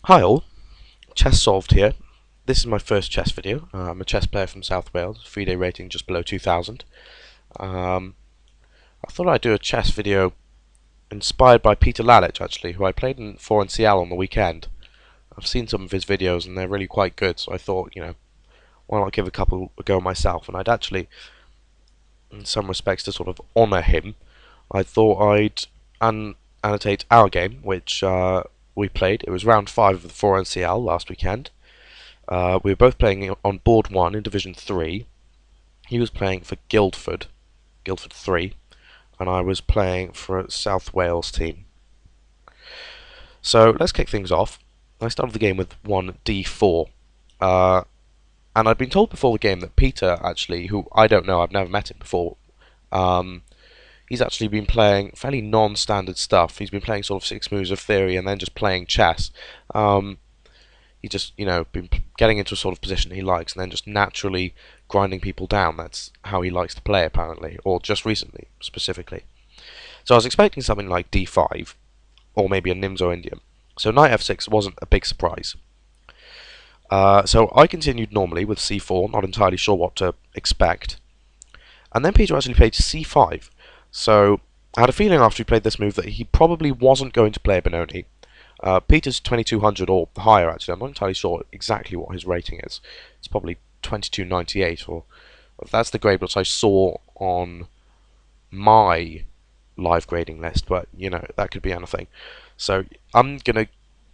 Hi all, Chess Solved here. This is my first chess video. I'm a chess player from South Wales, 3-day rating just below 2000. I thought I'd do a chess video inspired by Peter Lalic, actually, who I played in 4NCL on the weekend. I've seen some of his videos and they're really quite good, so I thought, why not give a couple a go myself? And I'd actually, in some respects, to sort of honour him, I thought I'd annotate our game, which we played. It was round 5 of the 4NCL last weekend. We were both playing on board 1 in Division 3. He was playing for Guildford 3, and I was playing for a South Wales team. So let's kick things off. I started the game with 1 d4. And I'd been told before the game that Peter, actually, who I don't know, I've never met him before, he's actually been playing fairly non-standard stuff. He's been playing sort of 6 moves of theory and then just playing chess. He's just, been getting into a sort of position he likes and then just naturally grinding people down. That's how he likes to play, apparently, or just recently, specifically. So I was expecting something like d5, or maybe a Nimzo Indian. So knight f6 wasn't a big surprise. So I continued normally with c4, not entirely sure what to expect. And then Peter actually played c5. So I had a feeling after he played this move that he probably wasn't going to play a Benoni. Peter's 2200 or higher, actually. I'm not entirely sure exactly what his rating is. It's probably 2298, or that's the grade which I saw on my live grading list, but that could be anything. So I'm gonna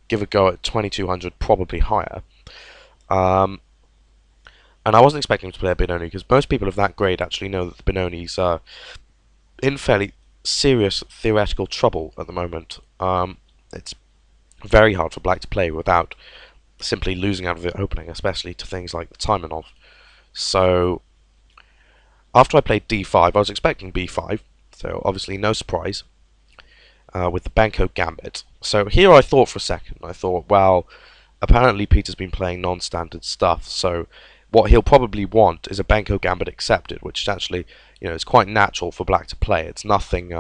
give a go at 2200, probably higher. And I wasn't expecting him to play a Benoni because most people of that grade actually know that the Benoni's are in fairly serious theoretical trouble at the moment. It's very hard for black to play without simply losing out of the opening, especially to things like the Taimanov. So after I played d5, I was expecting b5, so obviously no surprise, with the Benko Gambit. So here I thought for a second, I thought, well, apparently Peter's been playing non-standard stuff, so what he'll probably want is a Benko Gambit accepted, which is actually, it's quite natural for black to play. It's nothing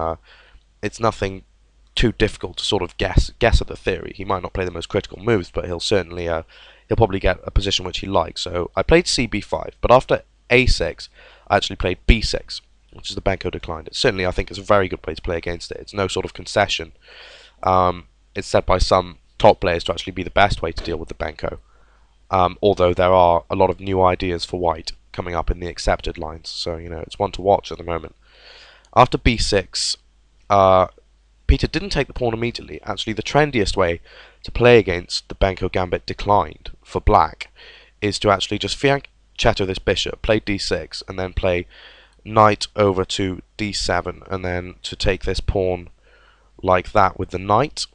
too difficult to sort of guess at the theory. He might not play the most critical moves, but he'll certainly he'll probably get a position which he likes. So I played cb5, but after a6, I actually played b6, which is the Benko declined. It certainly, I think, is a very good play to play against it. It's no sort of concession. It's said by some top players to actually be the best way to deal with the Benko. Although there are a lot of new ideas for white coming up in the accepted lines, so it's one to watch at the moment. After b6, Peter didn't take the pawn immediately. Actually, the trendiest way to play against the Benko Gambit declined for black is to actually just fianchetto this bishop, play d6, and then play knight over to d7, and then to take this pawn like that with the knight.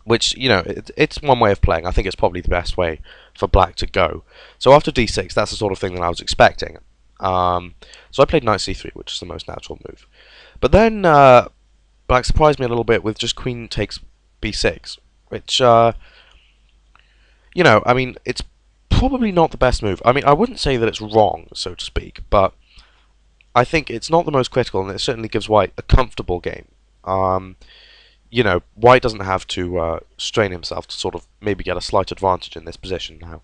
Which, it's one way of playing. I think it's probably the best way for black to go. So after d6, that's the sort of thing that I was expecting. So I played knight c3, which is the most natural move. But then black surprised me a little bit with just queen takes b6, which, I mean, it's probably not the best move. I mean, I wouldn't say that it's wrong, so to speak, but I think it's not the most critical, and it certainly gives white a comfortable game. White doesn't have to strain himself to sort of maybe get a slight advantage in this position now.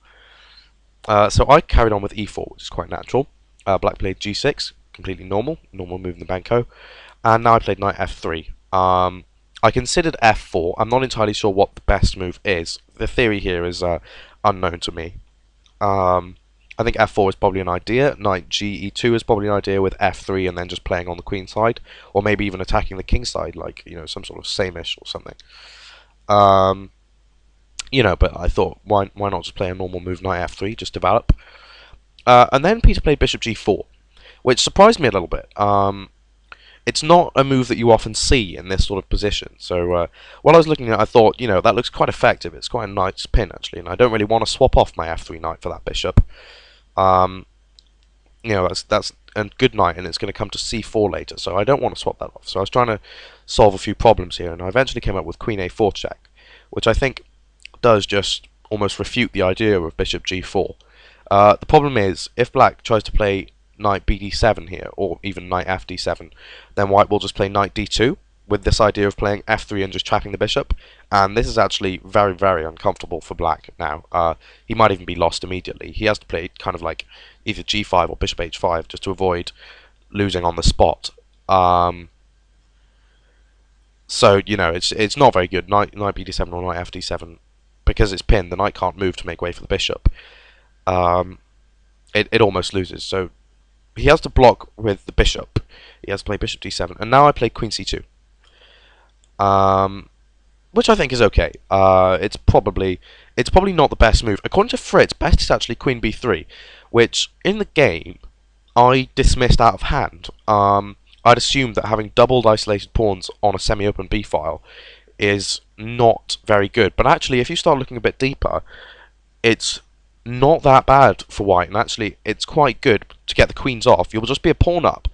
So I carried on with e4, which is quite natural. Black played g6, completely normal move in the Benko. And now I played knight f3. I considered f4. I'm not entirely sure what the best move is. The theory here is unknown to me. I think f4 is probably an idea. Knight ge2 is probably an idea with f3 and then just playing on the queen side, or maybe even attacking the king side, like some sort of samish or something. But I thought why not just play a normal move, knight f3, just develop. And then Peter played bishop g4, which surprised me a little bit. It's not a move that you often see in this sort of position. So while I was looking at it, I thought, that looks quite effective. It's quite a nice pin, actually, and I don't really want to swap off my f3 knight for that bishop. That's a good knight, and it's going to come to c4 later, so I don't want to swap that off. So I was trying to solve a few problems here, and I eventually came up with queen a4 check, which I think does just almost refute the idea of bishop g4. The problem is, if black tries to play knight bd7 here, or even knight fd7, then white will just play knight d2, with this idea of playing f3 and just trapping the bishop, and this is actually very, very uncomfortable for black now. He might even be lost immediately. He has to play kind of like either g5 or bishop h5 just to avoid losing on the spot. So, you know, it's not very good. Knight bd7 or knight fd7, because it's pinned, the knight can't move to make way for the bishop. It almost loses. So he has to block with the bishop. He has to play bishop d7, and now I play queen c2, which I think is okay. It's probably not the best move. According to Fritz, best is actually queen b3, which in the game I dismissed out of hand. I'd assumed that having doubled isolated pawns on a semi-open b-file is not very good, but actually if you start looking a bit deeper, it's not that bad for white, and actually it's quite good to get the queens off. You'll just be a pawn up,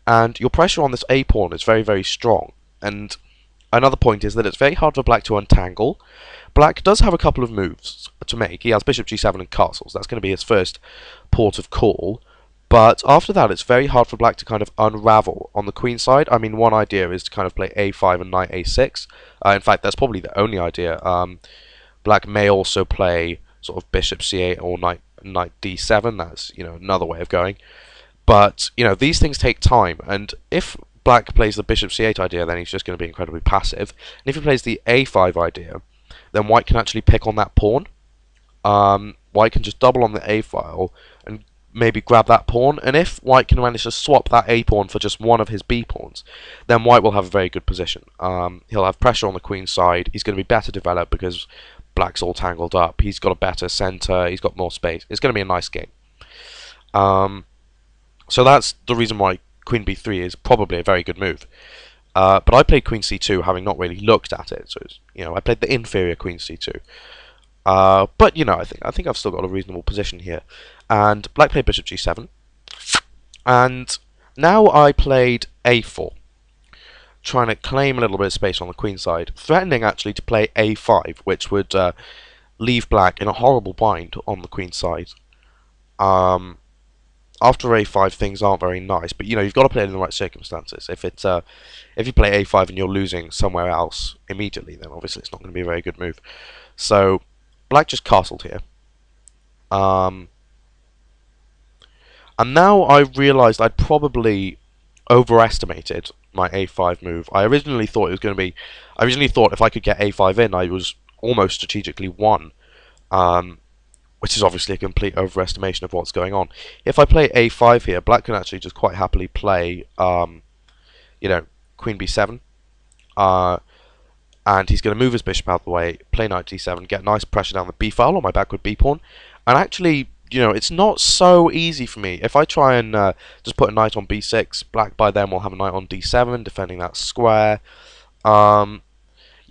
and your pressure on this a pawn is very, very strong. And another point is that it's very hard for black to untangle. Black does have a couple of moves to make. He has bishop g7 and castles. That's going to be his first port of call. But after that, it's very hard for black to kind of unravel on the queen side. I mean, one idea is to kind of play a5 and knight a6. In fact, that's probably the only idea. Black may also play sort of bishop c8 or knight d7. That's, you know, another way of going. But, you know, these things take time. And if black plays the bishop c8 idea, then he's just going to be incredibly passive. And if he plays the a5 idea, then white can actually pick on that pawn. White can just double on the a file and maybe grab that pawn, and if white can manage to swap that a pawn for just one of his b pawns, then white will have a very good position. He'll have pressure on the queen side. He's going to be better developed because black's all tangled up. He's got a better center. He's got more space. It's going to be a nice game. So that's the reason why queen b3 is probably a very good move. But I played queen c2, having not really looked at it. So it's, you know, I played the inferior queen c2. But you know, I think I've still got a reasonable position here. And black played bishop g7, and now I played a4, trying to claim a little bit of space on the queen side, threatening actually to play a5, which would leave black in a horrible bind on the queen side. After a5, things aren't very nice, but you know, you've got to play it in the right circumstances. If you play a5 and you're losing somewhere else immediately, then obviously it's not going to be a very good move. So black just castled here. And now I realised I'd probably overestimated my a5 move. I originally thought if I could get a5 in, I was almost strategically won, which is obviously a complete overestimation of what's going on. If I play a5 here, black can actually just quite happily play, you know, queen b7, and he's going to move his bishop out of the way, play knight d7, get nice pressure down the b file on my backward b pawn, and actually, you know, it's not so easy for me. If I try and just put a knight on b6, black by then will have a knight on d7, defending that square. You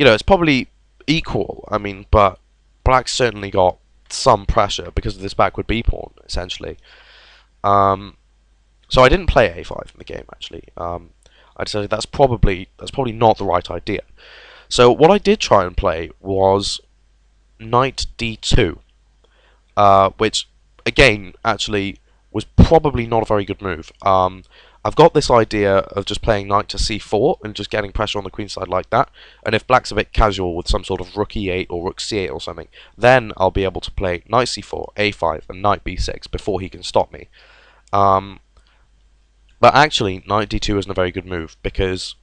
know, it's probably equal, I mean, but black's certainly got some pressure because of this backward b pawn, essentially. So I didn't play a5 in the game, actually. I decided that's probably not the right idea. So what I did try and play was knight d2, which again actually was probably not a very good move. I've got this idea of just playing knight to c4 and just getting pressure on the queen side like that, and if black's a bit casual with some sort of rook e8 or rook c8 or something, then I'll be able to play knight c4, a5 and knight b6 before he can stop me. But actually knight d2 isn't a very good move because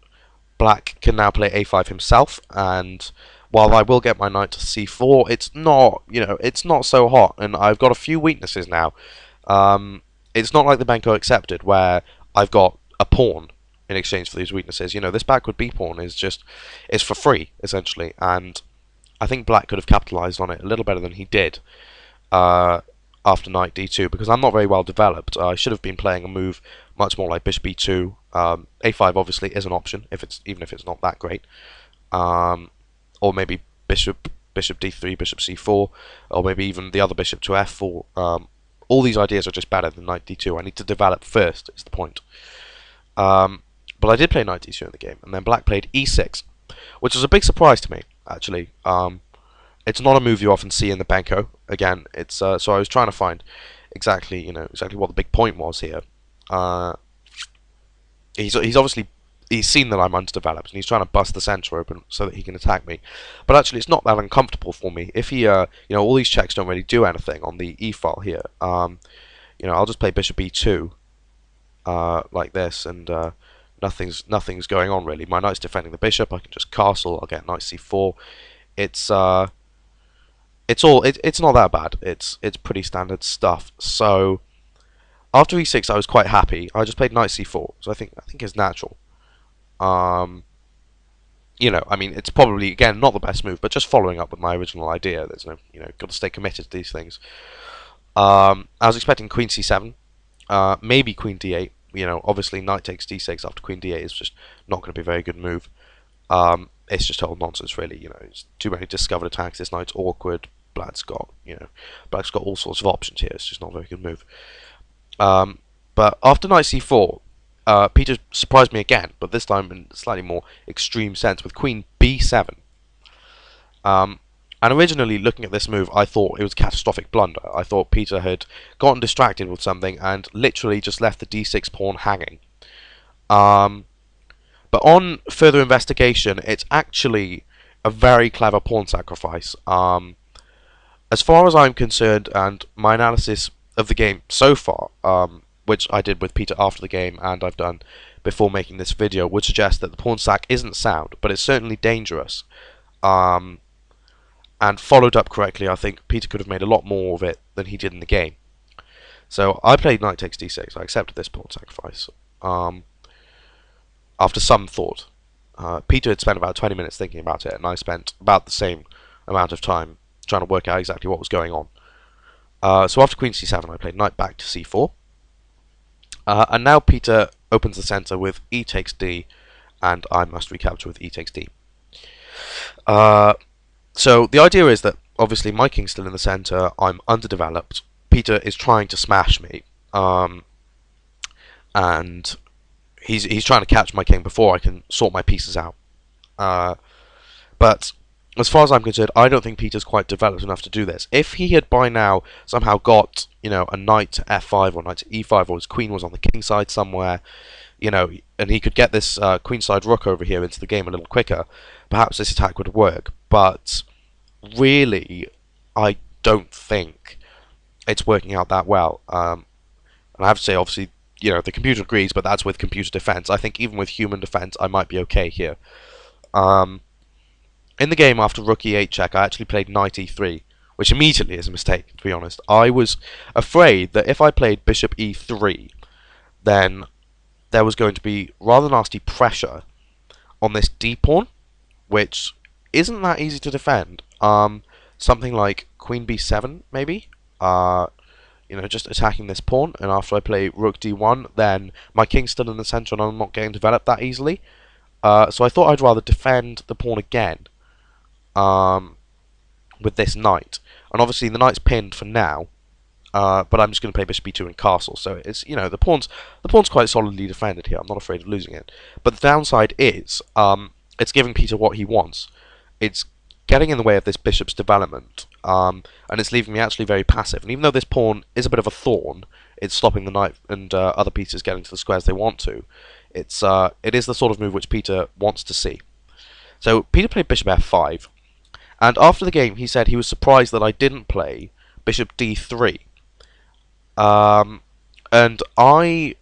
black can now play a5 himself, and while I will get my knight to c4, it's not, you know, it's not so hot, and I've got a few weaknesses now. It's not like the Benko accepted, where I've got a pawn in exchange for these weaknesses. You know, this backward b pawn is for free, essentially, and I think black could have capitalized on it a little better than he did after knight d2, because I'm not very well developed. I should have been playing a move much more like bishop b2. A5 obviously is an option, even if it's not that great. Or maybe bishop d3, bishop c4, or maybe even the other bishop to f4. All these ideas are just better than knight d2. I need to develop first, is the point. But I did play knight d2 in the game, and then black played e6, which was a big surprise to me, actually. It's not a move you often see in the Benko. Again, it's so I was trying to find exactly what the big point was here. He's obviously he's seen that I'm underdeveloped, and he's trying to bust the centre open so that he can attack me. But actually, it's not that uncomfortable for me. If he, all these checks don't really do anything on the e file here. I'll just play bishop e2 like this, and nothing's going on really. My knight's defending the bishop. I can just castle. I'll get knight c4. It's not that bad. It's pretty standard stuff. So after e6, I was quite happy. I just played knight c4, so I think it's natural. It's probably, again, not the best move, but just following up with my original idea. There's no, got to stay committed to these things. I was expecting queen c7, maybe queen d8. Obviously knight takes d6 after queen d8 is just not going to be a very good move. It's just total nonsense, really. It's too many discovered attacks. This knight's awkward. Black's got all sorts of options here. It's just not a very good move. But after knight c4, Peter surprised me again, but this time in a slightly more extreme sense with queen b7. And originally, looking at this move, I thought it was a catastrophic blunder. I thought Peter had gotten distracted with something and literally just left the d6 pawn hanging. But on further investigation, it's actually a very clever pawn sacrifice. As far as I'm concerned, and my analysis of the game so far, which I did with Peter after the game and I've done before making this video, would suggest that the pawn sack isn't sound, but it's certainly dangerous. And followed up correctly, I think Peter could have made a lot more of it than he did in the game. So I played knight takes d6. I accepted this pawn sacrifice. After some thought. Peter had spent about 20 minutes thinking about it, and I spent about the same amount of time trying to work out exactly what was going on. So after queen c7, I played knight back to c4. And now Peter opens the centre with e takes d, and I must recapture with e takes d. So the idea is that obviously my king's still in the centre, I'm underdeveloped, Peter is trying to smash me, and he's trying to catch my king before I can sort my pieces out. But as far as I'm concerned, I don't think Peter's quite developed enough to do this. If he had by now somehow got, a knight to f5 or knight to e5, or his queen was on the king side somewhere, and he could get this queenside rook over here into the game a little quicker, perhaps this attack would work. But really, I don't think it's working out that well. And I have to say, obviously, the computer agrees, but that's with computer defense. I think even with human defense, I might be okay here. In the game after rook e8 check, I actually played knight e3, which immediately is a mistake, to be honest. I was afraid that if I played bishop e3, then there was going to be rather nasty pressure on this d-pawn, which isn't that easy to defend. Something like queen b7, maybe? Just attacking this pawn, and after I play rook d1, then my king's still in the centre and I'm not getting developed that easily. So I thought I'd rather defend the pawn again with this knight. And obviously the knight's pinned for now, but I'm just going to play bishop e2 and castle. So it's, the pawn's quite solidly defended here. I'm not afraid of losing it. But the downside is, it's giving Peter what he wants. It's getting in the way of this bishop's development, and it's leaving me actually very passive. And even though this pawn is a bit of a thorn, it's stopping the knight and other pieces getting to the squares they want to. It is the sort of move which Peter wants to see. So Peter played bishop f5, and after the game he said he was surprised that I didn't play bishop d3. And I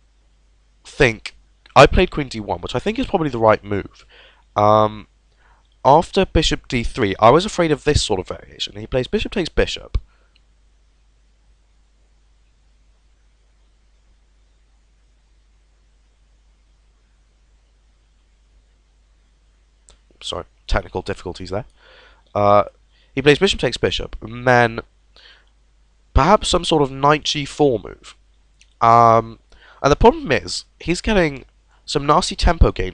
think I played queen d1, which I think is probably the right move. After bishop d3, I was afraid of this sort of variation. He plays bishop takes bishop. Sorry, technical difficulties there. He plays bishop takes bishop, and then perhaps some sort of knight g4 move. And the problem is, he's getting some nasty tempo gain